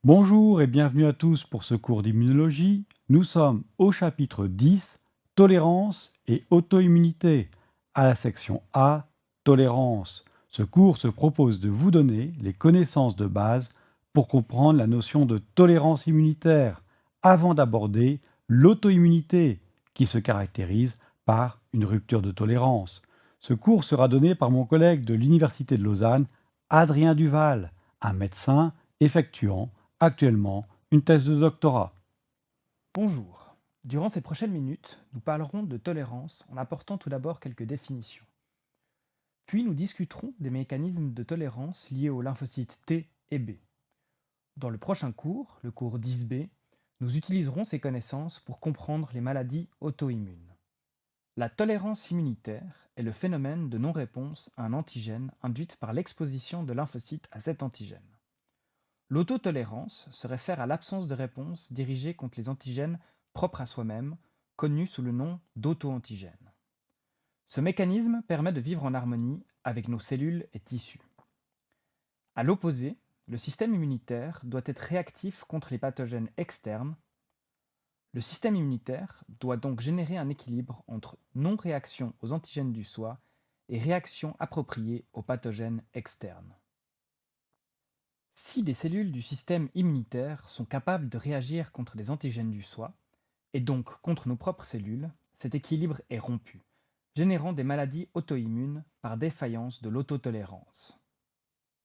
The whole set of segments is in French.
Bonjour et bienvenue à tous pour ce cours d'immunologie. Nous sommes au chapitre 10, tolérance et auto-immunité. À la section A, tolérance. Ce cours se propose de vous donner les connaissances de base pour comprendre la notion de tolérance immunitaire avant d'aborder l'auto-immunité qui se caractérise par une rupture de tolérance. Ce cours sera donné par mon collègue de l'Université de Lausanne, Adrien Duval, un médecin effectuant actuellement une thèse de doctorat. Bonjour. Durant ces prochaines minutes, nous parlerons de tolérance en apportant tout d'abord quelques définitions. Puis nous discuterons des mécanismes de tolérance liés aux lymphocytes T et B. Dans le prochain cours, le cours 10B, nous utiliserons ces connaissances pour comprendre les maladies auto-immunes. La tolérance immunitaire est le phénomène de non-réponse à un antigène induite par l'exposition de lymphocytes à cet antigène. L'autotolérance se réfère à l'absence de réponse dirigée contre les antigènes propres à soi-même, connus sous le nom d'auto-antigènes. Ce mécanisme permet de vivre en harmonie avec nos cellules et tissus. À l'opposé, le système immunitaire doit être réactif contre les pathogènes externes. Le système immunitaire doit donc générer un équilibre entre non-réaction aux antigènes du soi et réaction appropriée aux pathogènes externes. Si les cellules du système immunitaire sont capables de réagir contre les antigènes du soi, et donc contre nos propres cellules, cet équilibre est rompu, générant des maladies auto-immunes par défaillance de l'autotolérance.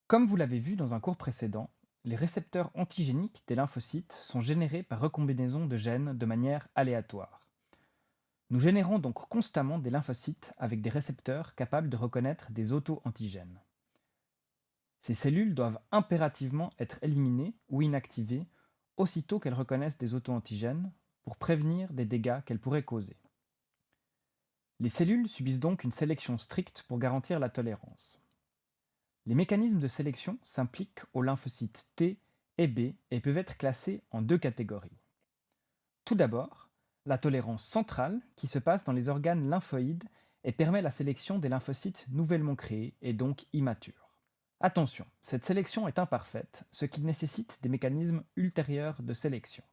Comme vous l'avez vu dans un cours précédent, les récepteurs antigéniques des lymphocytes sont générés par recombinaison de gènes de manière aléatoire. Nous générons donc constamment des lymphocytes avec des récepteurs capables de reconnaître des auto-antigènes. Ces cellules doivent impérativement être éliminées ou inactivées aussitôt qu'elles reconnaissent des auto-antigènes pour prévenir des dégâts qu'elles pourraient causer. Les cellules subissent donc une sélection stricte pour garantir la tolérance. Les mécanismes de sélection s'impliquent aux lymphocytes T et B et peuvent être classés en deux catégories. Tout d'abord, la tolérance centrale qui se passe dans les organes lymphoïdes et permet la sélection des lymphocytes nouvellement créés et donc immatures. Attention, cette sélection est imparfaite, ce qui nécessite des mécanismes ultérieurs de sélection.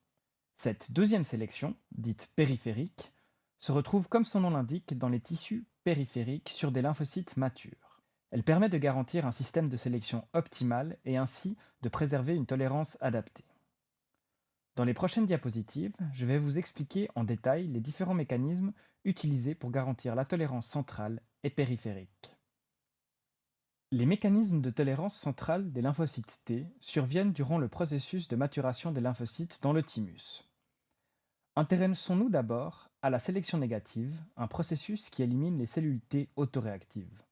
Cette deuxième sélection, dite périphérique, se retrouve comme son nom l'indique dans les tissus périphériques sur des lymphocytes matures. Elle permet de garantir un système de sélection optimal et ainsi de préserver une tolérance adaptée. Dans les prochaines diapositives, je vais vous expliquer en détail les différents mécanismes utilisés pour garantir la tolérance centrale et périphérique. Les mécanismes de tolérance centrale des lymphocytes T surviennent durant le processus de maturation des lymphocytes dans le thymus. Intéressons-nous d'abord à la sélection négative, un processus qui élimine les cellules T autoréactives.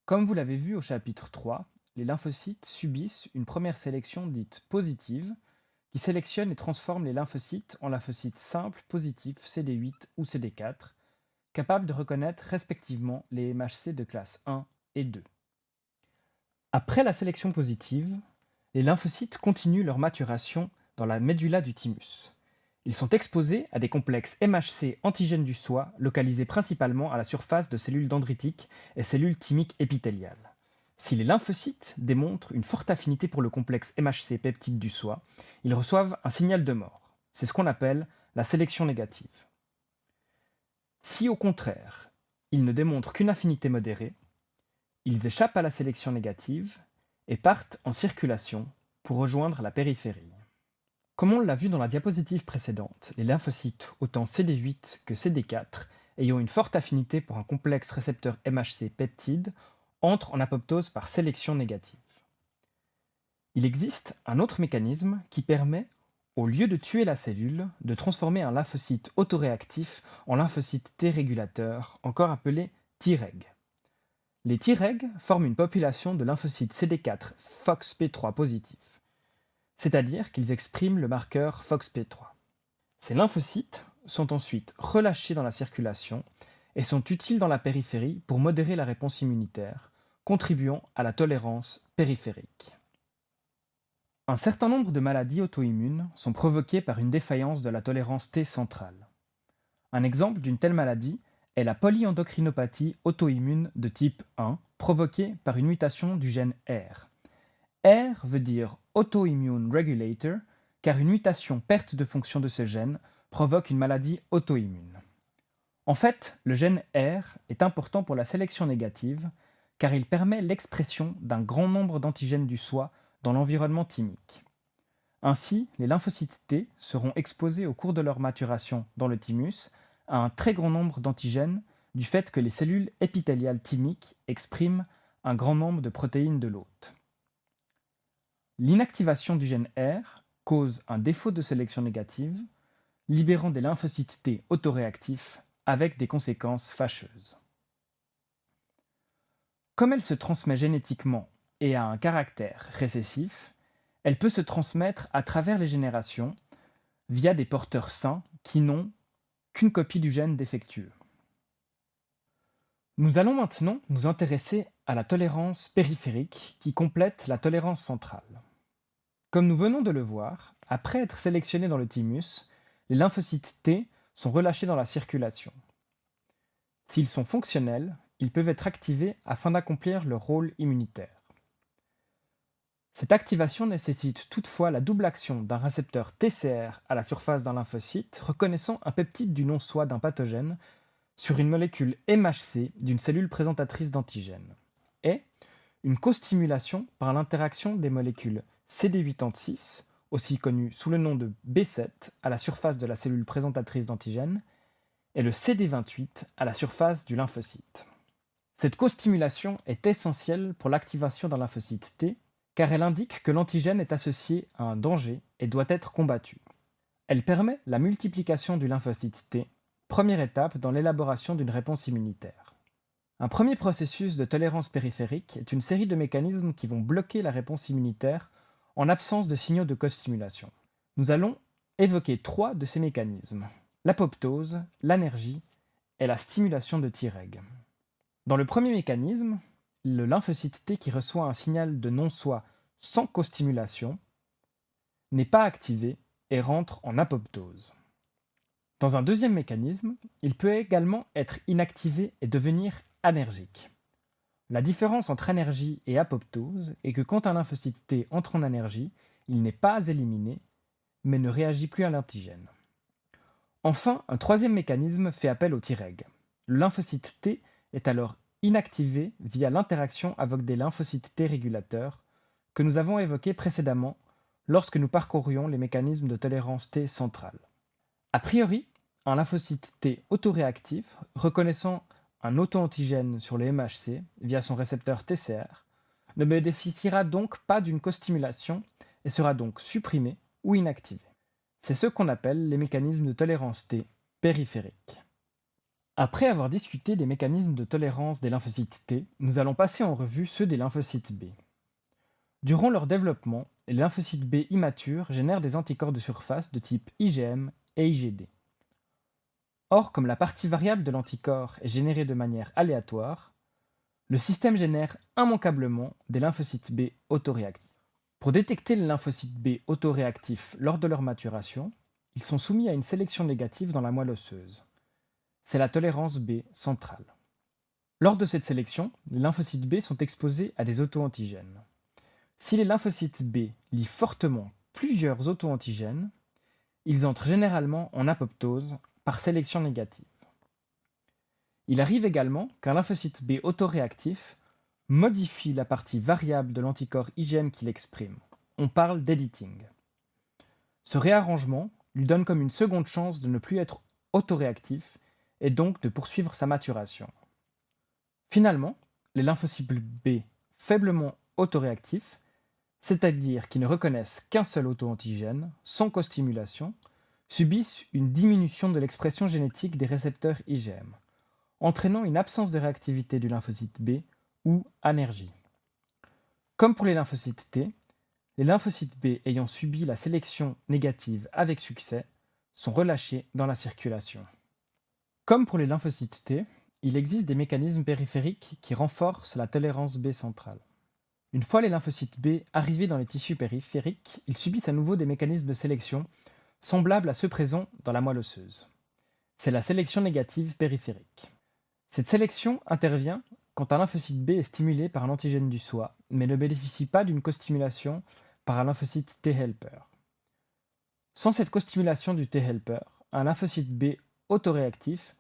Comme vous l'avez vu au chapitre 3, les lymphocytes subissent une première sélection dite positive qui sélectionne et transforme les lymphocytes en lymphocytes simples positifs CD8 ou CD4, capables de reconnaître respectivement les MHC de classe 1 et 2. Après la sélection positive, les lymphocytes continuent leur maturation dans la médulla du thymus. Ils sont exposés à des complexes MHC antigènes du soi localisés principalement à la surface de cellules dendritiques et cellules thymiques épithéliales. Si les lymphocytes démontrent une forte affinité pour le complexe MHC peptide du soi, ils reçoivent un signal de mort. C'est ce qu'on appelle la sélection négative. Si au contraire, ils ne démontrent qu'une affinité modérée, ils échappent à la sélection négative et partent en circulation pour rejoindre la périphérie. Comme on l'a vu dans la diapositive précédente, les lymphocytes autant CD8 que CD4 ayant une forte affinité pour un complexe récepteur MHC peptide entrent en apoptose par sélection négative. Il existe un autre mécanisme qui permet, au lieu de tuer la cellule, de transformer un lymphocyte autoréactif en lymphocyte T régulateur, encore appelé Treg. Les Treg forment une population de lymphocytes CD4 FOXP3 positifs, c'est-à-dire qu'ils expriment le marqueur FOXP3. Ces lymphocytes sont ensuite relâchés dans la circulation et sont utiles dans la périphérie pour modérer la réponse immunitaire, contribuant à la tolérance périphérique. Un certain nombre de maladies auto-immunes sont provoquées par une défaillance de la tolérance T centrale. Un exemple d'une telle maladie est la polyendocrinopathie auto-immune de type 1 provoquée par une mutation du gène R. R veut dire autoimmune regulator car une mutation perte de fonction de ce gène provoque une maladie auto-immune. En fait, le gène R est important pour la sélection négative car il permet l'expression d'un grand nombre d'antigènes du soi dans l'environnement thymique. Ainsi, les lymphocytes T seront exposés au cours de leur maturation dans le thymus à un très grand nombre d'antigènes du fait que les cellules épithéliales thymiques expriment un grand nombre de protéines de l'hôte. L'inactivation du gène R cause un défaut de sélection négative, libérant des lymphocytes T autoréactifs avec des conséquences fâcheuses. Comme elle se transmet génétiquement et a un caractère récessif, elle peut se transmettre à travers les générations via des porteurs sains qui n'ont qu'une copie du gène défectueux. Nous allons maintenant nous intéresser à la tolérance périphérique qui complète la tolérance centrale. Comme nous venons de le voir, après être sélectionnés dans le thymus, les lymphocytes T sont relâchés dans la circulation. S'ils sont fonctionnels, ils peuvent être activés afin d'accomplir leur rôle immunitaire. Cette activation nécessite toutefois la double action d'un récepteur TCR à la surface d'un lymphocyte reconnaissant un peptide du non-soi d'un pathogène sur une molécule MHC d'une cellule présentatrice d'antigènes, et une costimulation par l'interaction des molécules CD86, aussi connues sous le nom de B7, à la surface de la cellule présentatrice d'antigènes, et le CD28 à la surface du lymphocyte. Cette costimulation est essentielle pour l'activation d'un lymphocyte T, car elle indique que l'antigène est associé à un danger et doit être combattu. Elle permet la multiplication du lymphocyte T, première étape dans l'élaboration d'une réponse immunitaire. Un premier processus de tolérance périphérique est une série de mécanismes qui vont bloquer la réponse immunitaire en absence de signaux de costimulation. Nous allons évoquer 3 de ces mécanismes: l'apoptose, l'anergie et la stimulation de Treg. Dans le premier mécanisme, le lymphocyte T qui reçoit un signal de non-soi sans costimulation n'est pas activé et rentre en apoptose. Dans un deuxième mécanisme, il peut également être inactivé et devenir anergique. La différence entre anergie et apoptose est que quand un lymphocyte T entre en anergie, il n'est pas éliminé, mais ne réagit plus à l'antigène. Enfin, un troisième mécanisme fait appel au Treg. Le lymphocyte T est alors inactivé via l'interaction avec des lymphocytes T régulateurs que nous avons évoqués précédemment lorsque nous parcourions les mécanismes de tolérance T centrale. A priori, un lymphocyte T autoréactif reconnaissant un auto-antigène sur le MHC via son récepteur TCR ne bénéficiera donc pas d'une costimulation et sera donc supprimé ou inactivé. C'est ce qu'on appelle les mécanismes de tolérance T périphériques. Après avoir discuté des mécanismes de tolérance des lymphocytes T, nous allons passer en revue ceux des lymphocytes B. Durant leur développement, les lymphocytes B immatures génèrent des anticorps de surface de type IgM et IgD. Or, comme la partie variable de l'anticorps est générée de manière aléatoire, le système génère immanquablement des lymphocytes B autoréactifs. Pour détecter les lymphocytes B autoréactifs lors de leur maturation, ils sont soumis à une sélection négative dans la moelle osseuse. C'est la tolérance B centrale. Lors de cette sélection, les lymphocytes B sont exposés à des auto-antigènes. Si les lymphocytes B lient fortement plusieurs auto-antigènes, ils entrent généralement en apoptose par sélection négative. Il arrive également qu'un lymphocyte B autoréactif modifie la partie variable de l'anticorps IgM qu'il exprime. On parle d'editing. Ce réarrangement lui donne comme une seconde chance de ne plus être autoréactif et donc de poursuivre sa maturation. Finalement, les lymphocytes B faiblement autoréactifs, c'est-à-dire qui ne reconnaissent qu'un seul auto-antigène, sans costimulation, subissent une diminution de l'expression génétique des récepteurs IgM, entraînant une absence de réactivité du lymphocyte B ou anergie. Comme pour les lymphocytes T, les lymphocytes B ayant subi la sélection négative avec succès sont relâchés dans la circulation. Comme pour les lymphocytes T, il existe des mécanismes périphériques qui renforcent la tolérance B centrale. Une fois les lymphocytes B arrivés dans les tissus périphériques, ils subissent à nouveau des mécanismes de sélection semblables à ceux présents dans la moelle osseuse. C'est la sélection négative périphérique. Cette sélection intervient quand un lymphocyte B est stimulé par un antigène du soi, mais ne bénéficie pas d'une costimulation par un lymphocyte T helper. Sans cette costimulation du T helper, un lymphocyte B autoréactif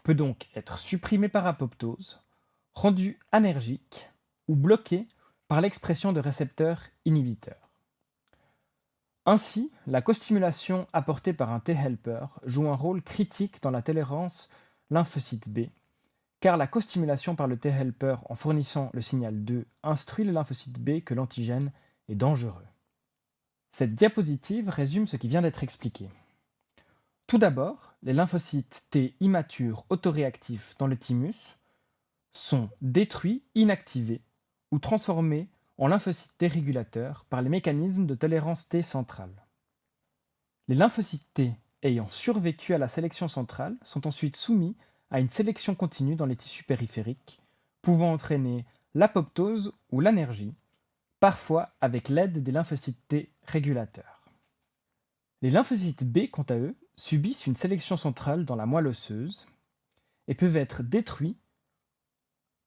peut donc être supprimé par apoptose, rendu anergique ou bloqué par l'expression de récepteurs inhibiteurs. Ainsi, la costimulation apportée par un T helper joue un rôle critique dans la tolérance lymphocyte B, car la costimulation par le T helper en fournissant le signal 2 instruit le lymphocyte B que l'antigène est dangereux. Cette diapositive résume ce qui vient d'être expliqué. Tout d'abord, les lymphocytes T immatures autoréactifs dans le thymus sont détruits, inactivés ou transformés en lymphocytes T régulateurs par les mécanismes de tolérance T centrale. Les lymphocytes T ayant survécu à la sélection centrale sont ensuite soumis à une sélection continue dans les tissus périphériques, pouvant entraîner l'apoptose ou l'anergie, parfois avec l'aide des lymphocytes T régulateurs. Les lymphocytes B, quant à eux, subissent une sélection centrale dans la moelle osseuse et peuvent être détruits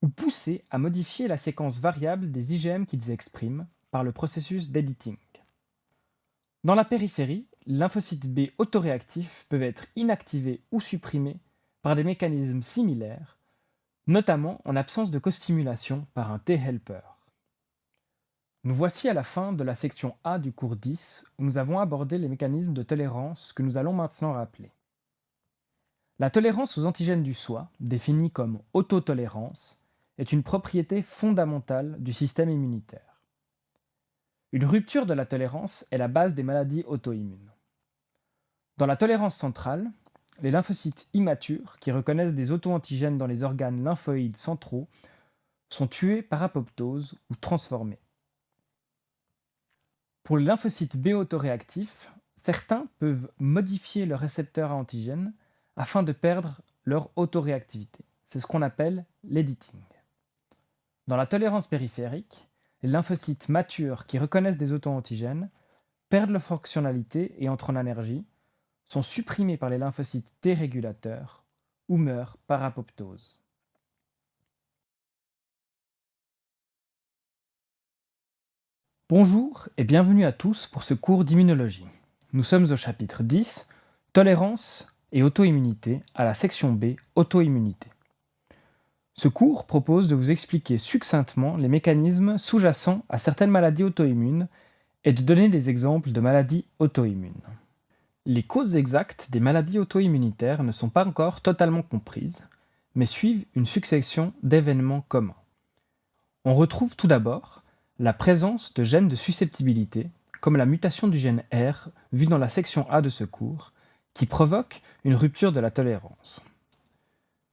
ou poussés à modifier la séquence variable des IgM qu'ils expriment par le processus d'editing. Dans la périphérie, les lymphocytes B autoréactifs peuvent être inactivés ou supprimés par des mécanismes similaires, notamment en absence de costimulation par un T helper. Nous voici à la fin de la section A du cours 10, où nous avons abordé les mécanismes de tolérance que nous allons maintenant rappeler. La tolérance aux antigènes du soi, définie comme autotolérance, est une propriété fondamentale du système immunitaire. Une rupture de la tolérance est la base des maladies auto-immunes. Dans la tolérance centrale, les lymphocytes immatures, qui reconnaissent des auto-antigènes dans les organes lymphoïdes centraux, sont tués par apoptose ou transformés. Pour les lymphocytes B autoréactifs, certains peuvent modifier leurs récepteurs à antigènes afin de perdre leur autoréactivité. C'est ce qu'on appelle l'editing. Dans la tolérance périphérique, les lymphocytes matures qui reconnaissent des auto-antigènes perdent leur fonctionnalité et entrent en anergie, sont supprimés par les lymphocytes T régulateurs ou meurent par apoptose. Bonjour et bienvenue à tous pour ce cours d'immunologie. Nous sommes au chapitre 10, Tolérance et auto-immunité, à la section B, Auto-immunité. Ce cours propose de vous expliquer succinctement les mécanismes sous-jacents à certaines maladies auto-immunes et de donner des exemples de maladies auto-immunes. Les causes exactes des maladies auto-immunitaires ne sont pas encore totalement comprises, mais suivent une succession d'événements communs. On retrouve tout d'abord la présence de gènes de susceptibilité, comme la mutation du gène R, vue dans la section A de ce cours, qui provoque une rupture de la tolérance.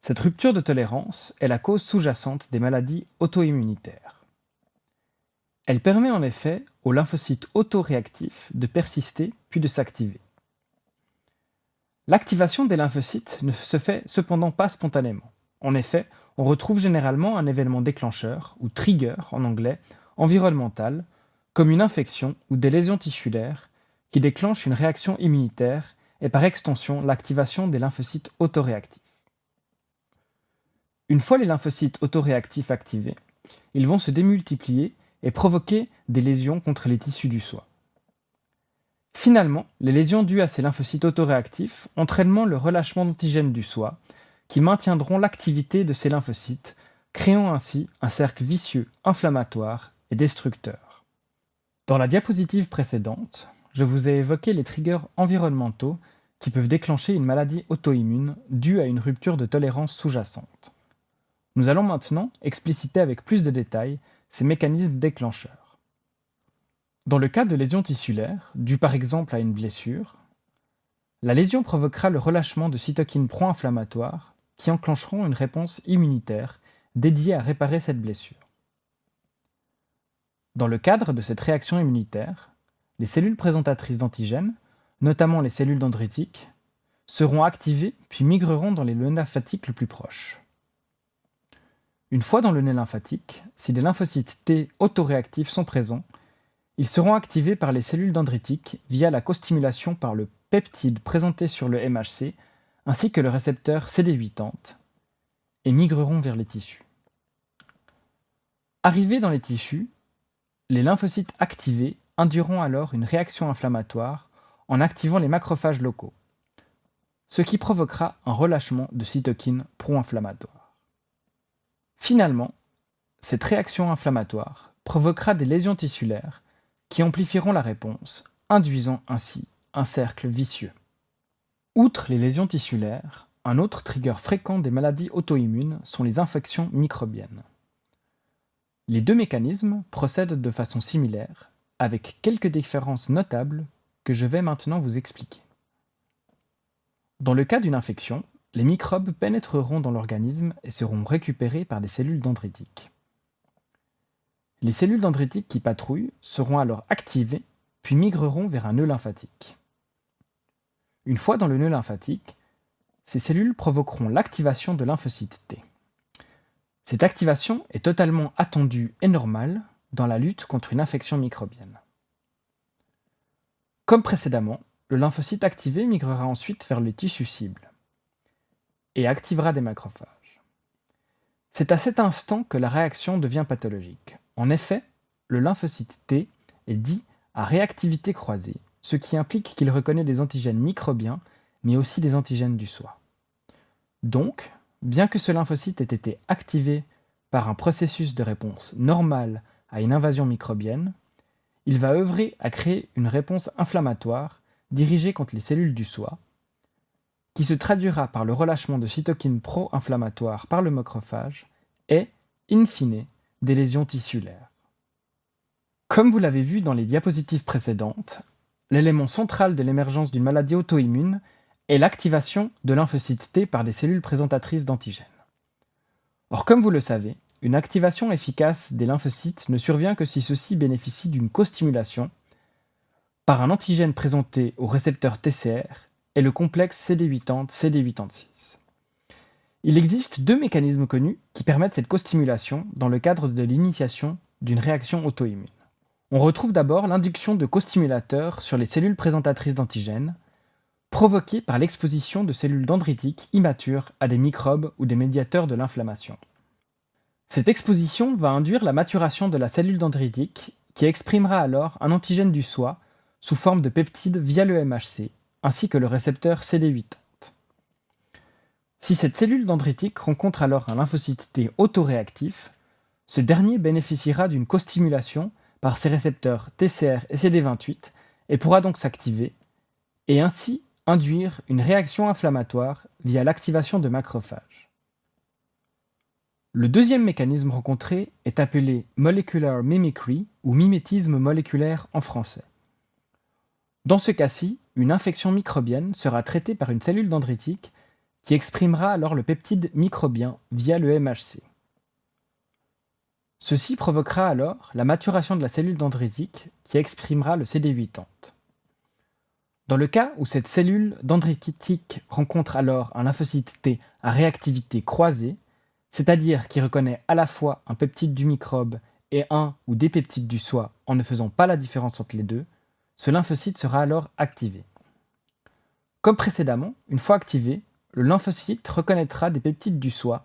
Cette rupture de tolérance est la cause sous-jacente des maladies auto-immunitaires. Elle permet en effet aux lymphocytes autoréactifs de persister puis de s'activer. L'activation des lymphocytes ne se fait cependant pas spontanément. En effet, on retrouve généralement un événement déclencheur, ou trigger en anglais, environnemental, comme une infection ou des lésions tissulaires, qui déclenchent une réaction immunitaire et par extension l'activation des lymphocytes autoréactifs. Une fois les lymphocytes autoréactifs activés, ils vont se démultiplier et provoquer des lésions contre les tissus du soi. Finalement, les lésions dues à ces lymphocytes autoréactifs entraîneront le relâchement d'antigènes du soi, qui maintiendront l'activité de ces lymphocytes, créant ainsi un cercle vicieux inflammatoire et destructeur. Dans la diapositive précédente, je vous ai évoqué les triggers environnementaux qui peuvent déclencher une maladie auto-immune due à une rupture de tolérance sous-jacente. Nous allons maintenant expliciter avec plus de détails ces mécanismes déclencheurs. Dans le cas de lésions tissulaires, dues par exemple à une blessure, la lésion provoquera le relâchement de cytokines pro-inflammatoires qui enclencheront une réponse immunitaire dédiée à réparer cette blessure. Dans le cadre de cette réaction immunitaire, les cellules présentatrices d'antigènes, notamment les cellules dendritiques, seront activées puis migreront dans les nœuds lymphatiques le plus proche. Une fois dans le nœud lymphatique, si des lymphocytes T autoréactifs sont présents, ils seront activés par les cellules dendritiques via la costimulation par le peptide présenté sur le MHC ainsi que le récepteur CD80 et migreront vers les tissus. Arrivés dans les tissus, les lymphocytes activés induiront alors une réaction inflammatoire en activant les macrophages locaux, ce qui provoquera un relâchement de cytokines pro-inflammatoires. Finalement, cette réaction inflammatoire provoquera des lésions tissulaires qui amplifieront la réponse, induisant ainsi un cercle vicieux. Outre les lésions tissulaires, un autre trigger fréquent des maladies auto-immunes sont les infections microbiennes. Les deux mécanismes procèdent de façon similaire, avec quelques différences notables que je vais maintenant vous expliquer. Dans le cas d'une infection, les microbes pénétreront dans l'organisme et seront récupérés par des cellules dendritiques. Les cellules dendritiques qui patrouillent seront alors activées, puis migreront vers un nœud lymphatique. Une fois dans le nœud lymphatique, ces cellules provoqueront l'activation de lymphocytes T. Cette activation est totalement attendue et normale dans la lutte contre une infection microbienne. Comme précédemment, le lymphocyte activé migrera ensuite vers le tissu cible et activera des macrophages. C'est à cet instant que la réaction devient pathologique. En effet, le lymphocyte T est dit à réactivité croisée, ce qui implique qu'il reconnaît des antigènes microbiens, mais aussi des antigènes du soi. Donc, bien que ce lymphocyte ait été activé par un processus de réponse normale à une invasion microbienne, il va œuvrer à créer une réponse inflammatoire dirigée contre les cellules du soi, qui se traduira par le relâchement de cytokines pro-inflammatoires par le macrophage et, in fine, des lésions tissulaires. Comme vous l'avez vu dans les diapositives précédentes, l'élément central de l'émergence d'une maladie auto-immune est l'activation de lymphocytes T par des cellules présentatrices d'antigènes. Or, comme vous le savez, une activation efficace des lymphocytes ne survient que si ceux-ci bénéficient d'une costimulation par un antigène présenté au récepteur TCR et le complexe CD80-CD86. Il existe deux mécanismes connus qui permettent cette costimulation dans le cadre de l'initiation d'une réaction auto-immune. On retrouve d'abord l'induction de costimulateurs sur les cellules présentatrices d'antigènes, provoquée par l'exposition de cellules dendritiques immatures à des microbes ou des médiateurs de l'inflammation. Cette exposition va induire la maturation de la cellule dendritique qui exprimera alors un antigène du soi sous forme de peptide via le MHC, ainsi que le récepteur CD80. Si cette cellule dendritique rencontre alors un lymphocyte T autoréactif, ce dernier bénéficiera d'une costimulation par ses récepteurs TCR et CD28 et pourra donc s'activer et ainsi induire une réaction inflammatoire via l'activation de macrophages. Le deuxième mécanisme rencontré est appelé molecular mimicry ou mimétisme moléculaire en français. Dans ce cas-ci, une infection microbienne sera traitée par une cellule dendritique qui exprimera alors le peptide microbien via le MHC. Ceci provoquera alors la maturation de la cellule dendritique qui exprimera le CD80. Dans le cas où cette cellule dendritique rencontre alors un lymphocyte T à réactivité croisée, c'est-à-dire qui reconnaît à la fois un peptide du microbe et un ou des peptides du soi en ne faisant pas la différence entre les deux, ce lymphocyte sera alors activé. Comme précédemment, une fois activé, le lymphocyte reconnaîtra des peptides du soi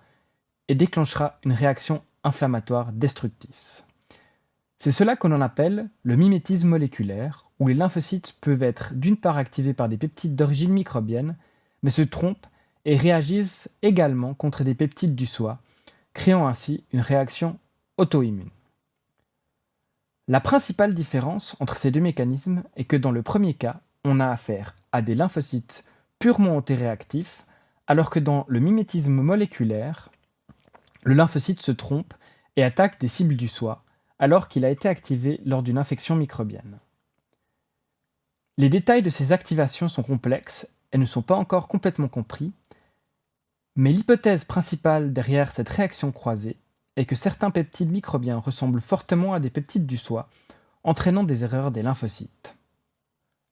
et déclenchera une réaction inflammatoire destructrice. C'est cela que l'on appelle le mimétisme moléculaire, où les lymphocytes peuvent être d'une part activés par des peptides d'origine microbienne, mais se trompent et réagissent également contre des peptides du soi, créant ainsi une réaction auto-immune. La principale différence entre ces deux mécanismes est que dans le premier cas, on a affaire à des lymphocytes purement autoréactifs, alors que dans le mimétisme moléculaire, le lymphocyte se trompe et attaque des cibles du soi, alors qu'il a été activé lors d'une infection microbienne. Les détails de ces activations sont complexes et ne sont pas encore complètement compris, mais l'hypothèse principale derrière cette réaction croisée est que certains peptides microbiens ressemblent fortement à des peptides du soi, entraînant des erreurs des lymphocytes.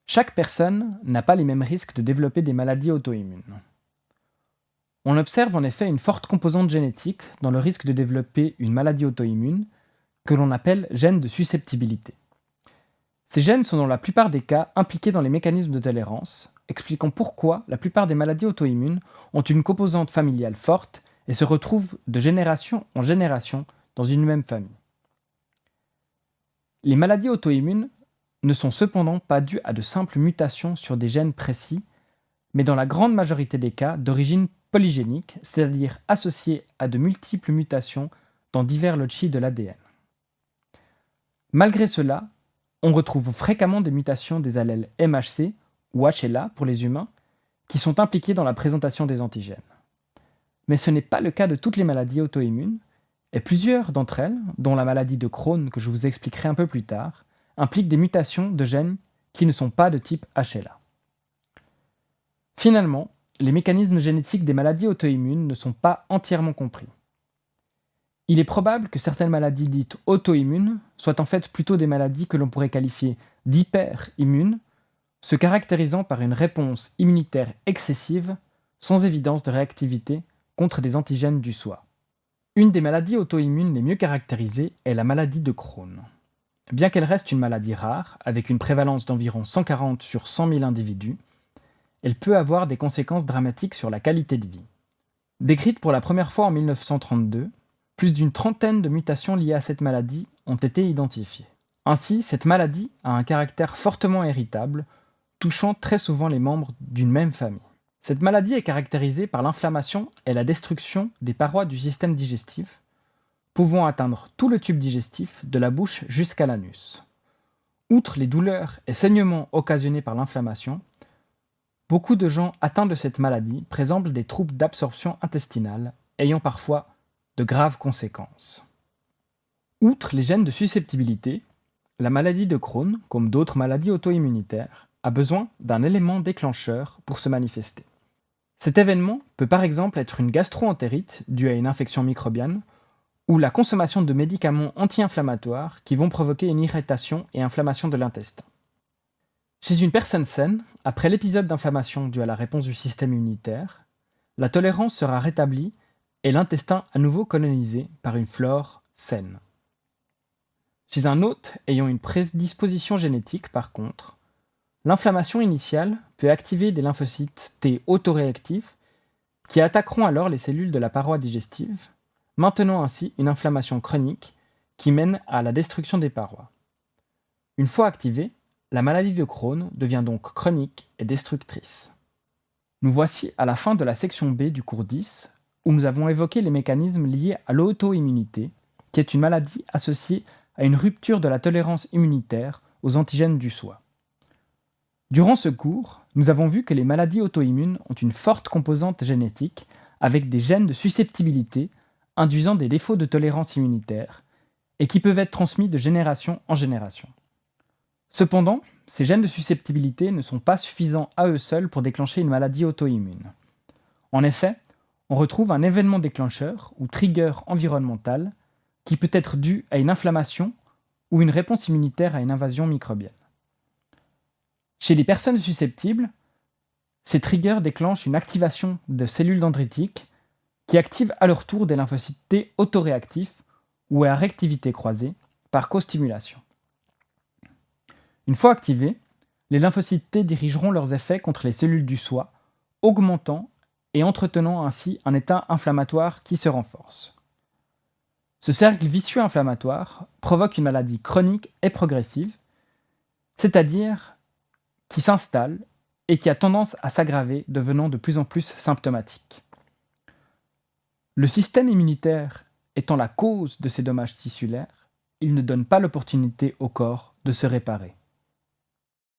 Chaque personne n'a pas les mêmes risques de développer des maladies auto-immunes. On observe en effet une forte composante génétique dans le risque de développer une maladie auto-immune, que l'on appelle gènes de susceptibilité. Ces gènes sont dans la plupart des cas impliqués dans les mécanismes de tolérance, expliquant pourquoi la plupart des maladies auto-immunes ont une composante familiale forte et se retrouvent de génération en génération dans une même famille. Les maladies auto-immunes ne sont cependant pas dues à de simples mutations sur des gènes précis, mais dans la grande majorité des cas d'origine polygénique, c'est-à-dire associées à de multiples mutations dans divers loci de l'ADN. Malgré cela, on retrouve fréquemment des mutations des allèles MHC ou HLA pour les humains qui sont impliqués dans la présentation des antigènes. Mais ce n'est pas le cas de toutes les maladies auto-immunes, et plusieurs d'entre elles, dont la maladie de Crohn que je vous expliquerai un peu plus tard, impliquent des mutations de gènes qui ne sont pas de type HLA. Finalement, les mécanismes génétiques des maladies auto-immunes ne sont pas entièrement compris. Il est probable que certaines maladies dites auto-immunes soient en fait plutôt des maladies que l'on pourrait qualifier d'hyper-immunes, se caractérisant par une réponse immunitaire excessive sans évidence de réactivité contre des antigènes du soi. Une des maladies auto-immunes les mieux caractérisées est la maladie de Crohn. Bien qu'elle reste une maladie rare, avec une prévalence d'environ 140 sur 100 000 individus, elle peut avoir des conséquences dramatiques sur la qualité de vie. Décrite pour la première fois en 1932, plus d'une trentaine de mutations liées à cette maladie ont été identifiées. Ainsi, cette maladie a un caractère fortement héritable, touchant très souvent les membres d'une même famille. Cette maladie est caractérisée par l'inflammation et la destruction des parois du système digestif, pouvant atteindre tout le tube digestif de la bouche jusqu'à l'anus. Outre les douleurs et saignements occasionnés par l'inflammation, beaucoup de gens atteints de cette maladie présentent des troubles d'absorption intestinale, ayant parfois de graves conséquences. Outre les gènes de susceptibilité, la maladie de Crohn, comme d'autres maladies auto-immunitaires, a besoin d'un élément déclencheur pour se manifester. Cet événement peut par exemple être une gastro-entérite due à une infection microbienne ou la consommation de médicaments anti-inflammatoires qui vont provoquer une irritation et inflammation de l'intestin. Chez une personne saine, après l'épisode d'inflammation due à la réponse du système immunitaire, la tolérance sera rétablie et l'intestin à nouveau colonisé par une flore saine. Chez un hôte ayant une prédisposition génétique, par contre, l'inflammation initiale peut activer des lymphocytes T autoréactifs qui attaqueront alors les cellules de la paroi digestive, maintenant ainsi une inflammation chronique qui mène à la destruction des parois. Une fois activée, la maladie de Crohn devient donc chronique et destructrice. Nous voici à la fin de la section B du cours 10, où nous avons évoqué les mécanismes liés à l'auto-immunité, qui est une maladie associée à une rupture de la tolérance immunitaire aux antigènes du soi. Durant ce cours, nous avons vu que les maladies auto-immunes ont une forte composante génétique avec des gènes de susceptibilité induisant des défauts de tolérance immunitaire et qui peuvent être transmis de génération en génération. Cependant, ces gènes de susceptibilité ne sont pas suffisants à eux seuls pour déclencher une maladie auto-immune. En effet, on retrouve un événement déclencheur ou trigger environnemental qui peut être dû à une inflammation ou une réponse immunitaire à une invasion microbienne. Chez les personnes susceptibles, ces triggers déclenchent une activation de cellules dendritiques qui activent à leur tour des lymphocytes T autoréactifs ou à réactivité croisée par co-stimulation. Une fois activés, les lymphocytes T dirigeront leurs effets contre les cellules du soi, augmentant et entretenant ainsi un état inflammatoire qui se renforce. Ce cercle vicieux inflammatoire provoque une maladie chronique et progressive, c'est-à-dire qui s'installe et qui a tendance à s'aggraver, devenant de plus en plus symptomatique. Le système immunitaire étant la cause de ces dommages tissulaires, il ne donne pas l'opportunité au corps de se réparer.